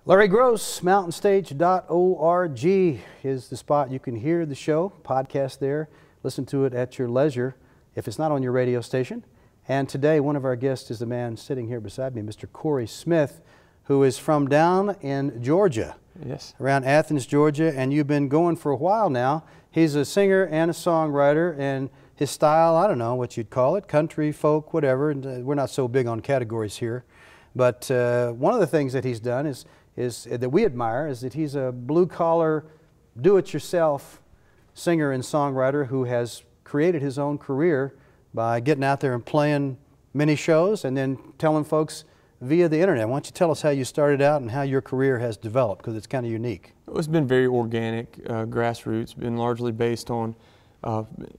Larry Groce, mountainstage.org is the spot you can hear the show, podcast there, listen to it at your leisure if it's not on your radio station. And today one of our guests is the man sitting here beside me, Mr. Corey Smith, who is from down in Georgia. Yes. Around Athens, Georgia, and you've been going for a while now. He's a singer and a songwriter, and his style, I don't know what you'd call it, country, folk, whatever, and we're not so big on categories here. But one of the things that he's done is that we admire is that he's a blue-collar, do-it-yourself singer and songwriter who has created his own career by getting out there and playing many shows and then telling folks via the internet. Why don't you tell us how you started out and how your career has developed, because it's kind of unique. It's been very organic, grassroots, been largely based on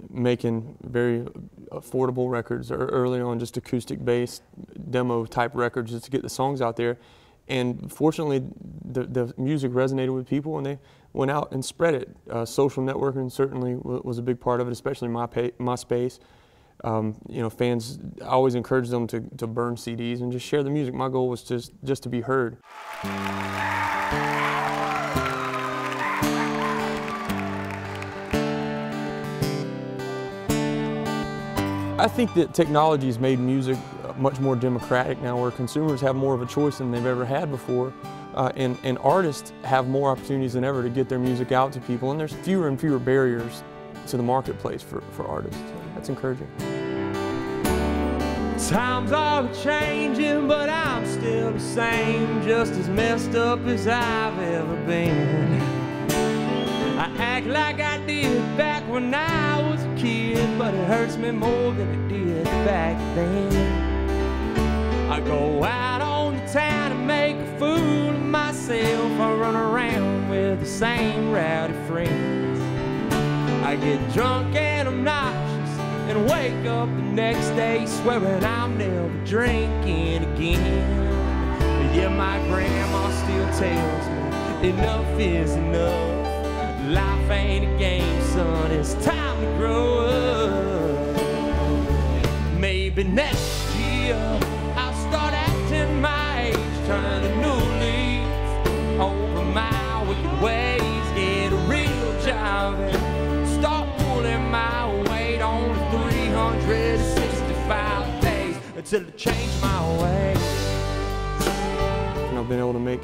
making very affordable records early on, just acoustic-based demo-type records just to get the songs out there. And fortunately, the music resonated with people, and they went out and spread it. Social networking certainly was a big part of it, especially MySpace. You know, fans, I always encouraged them to burn CDs and just share the music. My goal was just to be heard. I think that technology has made music much more democratic now, where consumers have more of a choice than they've ever had before, and artists have more opportunities than ever to get their music out to people, and there's fewer and fewer barriers to the marketplace for artists. So that's encouraging. Times are changing, but I'm still the same, just as messed up as I've ever been. I act like I did back when I was a kid, but it hurts me more than it did back then. I go out on the town and make a fool of myself. I run around with the same rowdy friends. I get drunk and obnoxious and wake up the next day swearing I'm never drinking again. But yeah, my grandma still tells me enough is enough. Life ain't a game, son, it's time to grow up. Maybe next year I'll start acting my age, turn a new leaf over my wicked ways, get a real job and start pulling my weight on 365 days until I change my ways. And I've been able to make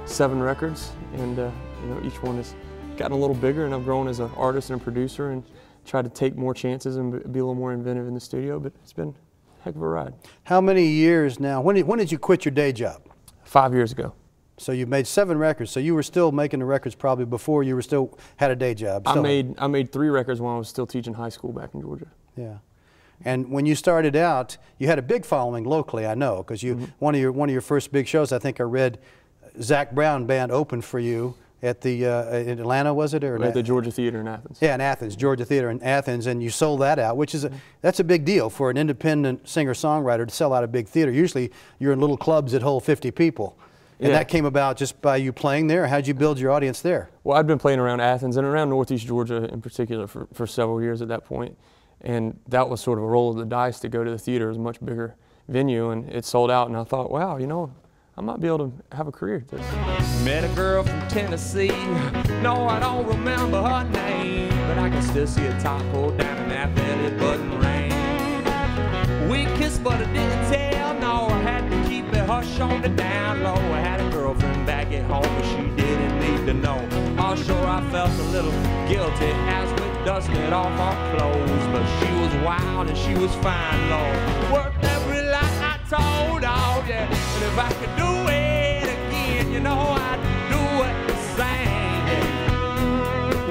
7 records, and you know, each one has gotten a little bigger, and I've grown as an artist and a producer and tried to take more chances and be a little more inventive in the studio, but it's been a heck of a ride. How many years now? When did you quit your day job? 5 years ago. So you made 7 records, so you were still making the records probably before you were still had a day job. I made 3 records when I was still teaching high school back in Georgia. Yeah. And when you started out, you had a big following locally, I know, because you one of your first big shows, I think I read, Zach Brown Band opened for you at the in Atlanta, was it? Or at the Georgia Theater in Athens. Yeah, in Athens, Georgia Theater in Athens, and you sold that out, which is that's a big deal for an independent singer-songwriter to sell out a big theater. Usually you're in little clubs that hold 50 people. And that came about just by you playing there? How'd you build your audience there? Well, I'd been playing around Athens and around Northeast Georgia in particular for several years at that point. And that was sort of a roll of the dice to go to the theater. It was a much bigger venue, and it sold out, and I thought, wow, you know, I might be able to have a career at this. Met a girl from Tennessee. No, I don't remember her name, but I can still see her top pulled down in that belly button ring. We kissed, but I didn't tell. No, I had to keep it hush on the down low. I had a girlfriend back at home, but she didn't need to know. Oh, sure, I felt a little guilty as we dusted off our clothes, but she was wild and she was fine, Lord. Worked every lie I told, oh yeah. And if I could do it again, you know I'd do it the same.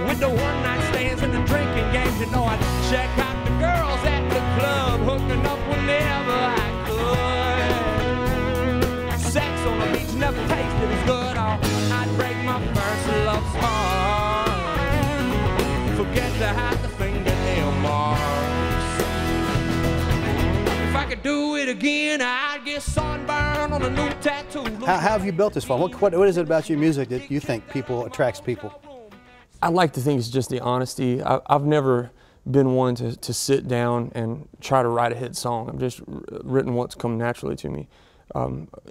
With the one-night stands and the drinking games, you know I'd check out the girls at the club, hooking up whenever I could. Sex on the beach never tasted as good. Oh, I'd break my first love's heart. Forget to hide the fingernail marks. If I could do it again, I'd get sunburned on a new tattoo. How have you built this for? What is it about your music that you think attracts people? I like to think it's just the honesty. I've never been one to sit down and try to write a hit song. I've just written what's come naturally to me.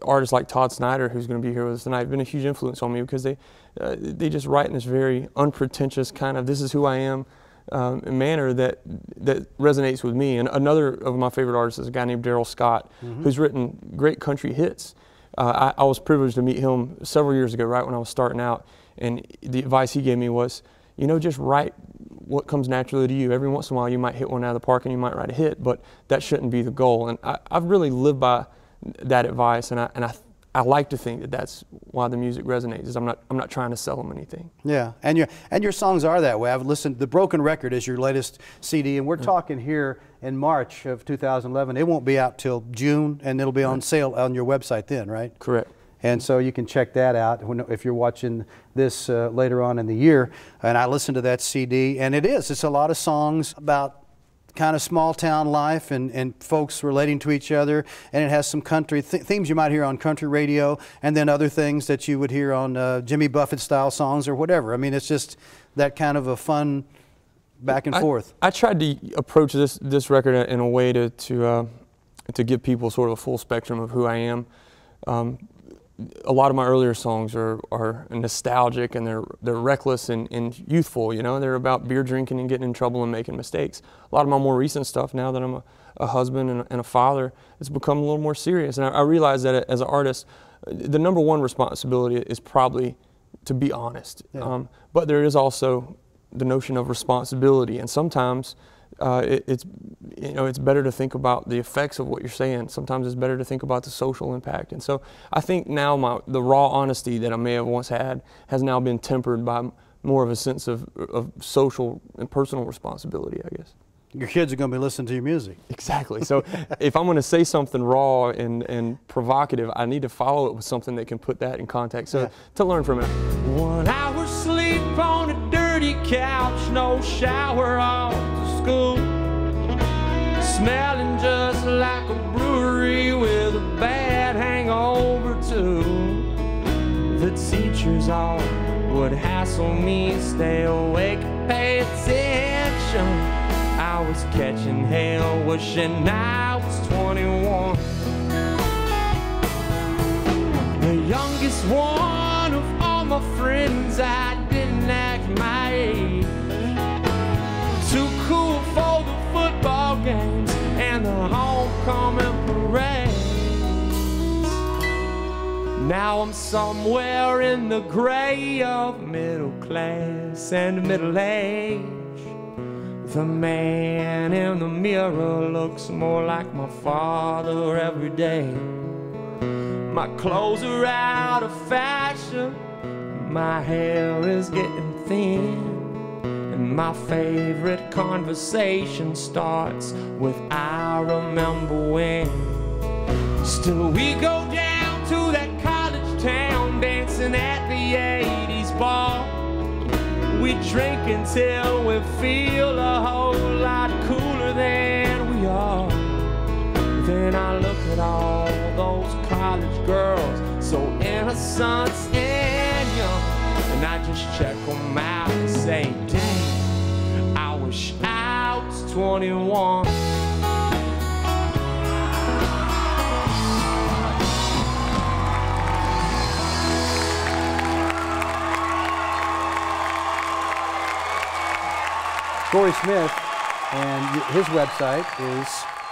artists like Todd Snider, who's going to be here with us tonight, have been a huge influence on me because they just write in this very unpretentious kind of, this is who I am, manner that resonates with me. And another of my favorite artists is a guy named Daryl Scott, who's written great country hits. I was privileged to meet him several years ago, right when I was starting out, and the advice he gave me was, you know, just write what comes naturally to you. Every once in a while you might hit one out of the park and you might write a hit, but that shouldn't be the goal. And I've really lived by that advice, and I like to think that that's why the music resonates. Is I'm not trying to sell them anything. Yeah, and your songs are that way. I've listened. The Broken Record is your latest CD, and we're talking here in March of 2011. It won't be out till June, and it'll be on sale on your website then, right? Correct. And so you can check that out if you're watching this later on in the year. And I listened to that CD, and it's a lot of songs about kind of small town life and folks relating to each other, and it has some country themes you might hear on country radio, and then other things that you would hear on Jimmy Buffett style songs or whatever. I mean, it's just that kind of a fun back and forth. I tried to approach this record in a way to give people sort of a full spectrum of who I am. A lot of my earlier songs are nostalgic, and they're reckless and youthful. You know, they're about beer drinking and getting in trouble and making mistakes. A lot of my more recent stuff, now that I'm a husband and a father, it's become a little more serious. And I realize that as an artist, the number one responsibility is probably to be honest. Yeah. But there is also the notion of responsibility, and sometimes it's better to think about the effects of what you're saying. Sometimes it's better to think about the social impact. And so I think now the raw honesty that I may have once had has now been tempered by more of a sense of social and personal responsibility, I guess. Your kids are going to be listening to your music. Exactly. So if I'm going to say something raw and provocative, I need to follow it with something that can put that in context. So to learn from it. 1 hour sleep on a dirty couch, no shower off to school, smelling just like a brewery with a bad hangover too. The teachers all would hassle me, stay awake, pay attention. I was catching hell, wishing I was 21. The youngest one of all my friends, I didn't act my age. Too cool for the football games and the homecoming parades. Now I'm somewhere in the gray of middle class and middle age. The man in the mirror looks more like my father every day. My clothes are out of fashion, my hair is getting thin, and my favorite conversation starts with I remember when. Still we go down to that college town, dancing at the 80s bar. We drink until we feel a whole lot cooler than we are. Then I look at all those college girls, so innocent and young, and I just check them out and say, dang, I wish I was 21. Corey Smith, and his website is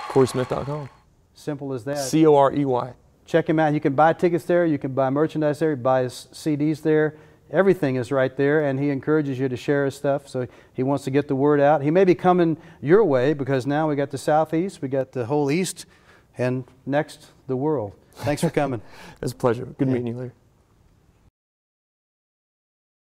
CoreySmith.com. Simple as that. C-O-R-E-Y. Check him out. You can buy tickets there. You can buy merchandise there. Buy his CDs there. Everything is right there, and he encourages you to share his stuff. So he wants to get the word out. He may be coming your way because now we got the Southeast, we got the whole East, and next the world. Thanks for coming. It's a pleasure. Good meeting you, Larry.